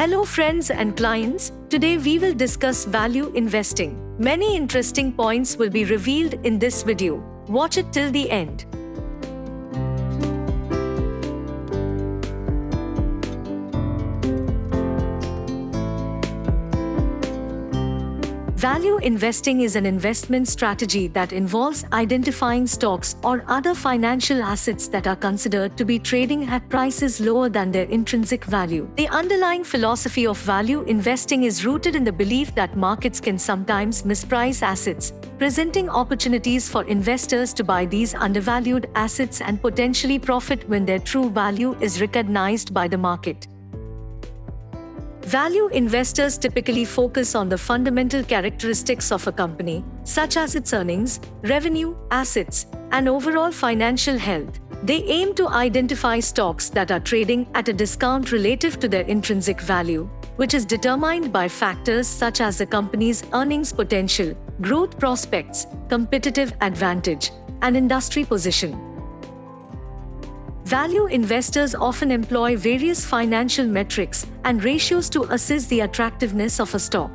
Hello friends and clients, today we will discuss value investing. Many interesting points will be revealed in this video. Watch it till the end. Value investing is an investment strategy that involves identifying stocks or other financial assets that are considered to be trading at prices lower than their intrinsic value. The underlying philosophy of value investing is rooted in the belief that markets can sometimes misprice assets, presenting opportunities for investors to buy these undervalued assets and potentially profit when their true value is recognized by the market. Value investors typically focus on the fundamental characteristics of a company, such as its earnings, revenue, assets, and overall financial health. They aim to identify stocks that are trading at a discount relative to their intrinsic value, which is determined by factors such as the company's earnings potential, growth prospects, competitive advantage, and industry position. Value investors often employ various financial metrics and ratios to assess the attractiveness of a stock.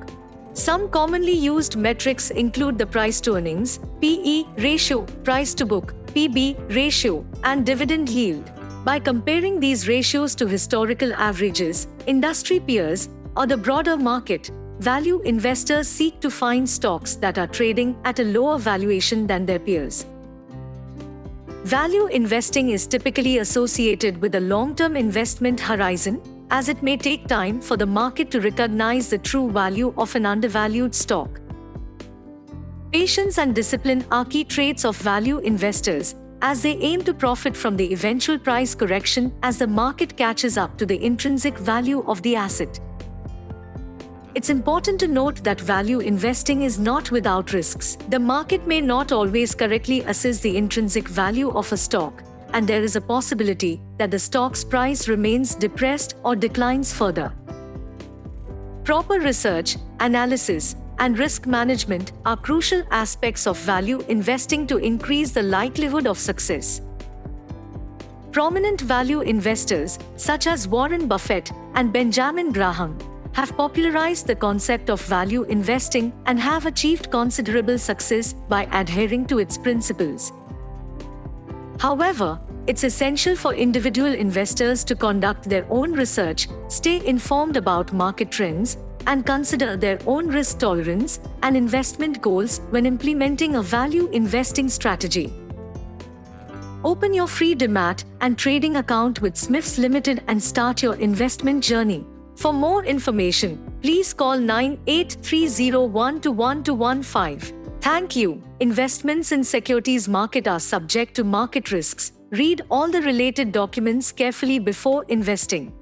Some commonly used metrics include the price-to-earnings (PE) ratio, price-to-book (PB) ratio, and dividend yield. By comparing these ratios to historical averages, industry peers, or the broader market, value investors seek to find stocks that are trading at a lower valuation than their peers. Value investing is typically associated with a long-term investment horizon, as it may take time for the market to recognize the true value of an undervalued stock. Patience and discipline are key traits of value investors, as they aim to profit from the eventual price correction as the market catches up to the intrinsic value of the asset. It's important to note that value investing is not without risks. The market may not always correctly assess the intrinsic value of a stock, and there is a possibility that the stock's price remains depressed or declines further. Proper research, analysis, and risk management are crucial aspects of value investing to increase the likelihood of success. Prominent value investors, such as Warren Buffett and Benjamin Graham, have popularized the concept of value investing and have achieved considerable success by adhering to its principles. However, it's essential for individual investors to conduct their own research, stay informed about market trends, and consider their own risk tolerance and investment goals when implementing a value investing strategy. Open your free demat and trading account with Smifs Limited and start your investment journey. For more information, please call 9830121215. Thank you. Investments in securities market are subject to market risks. Read all the related documents carefully before investing.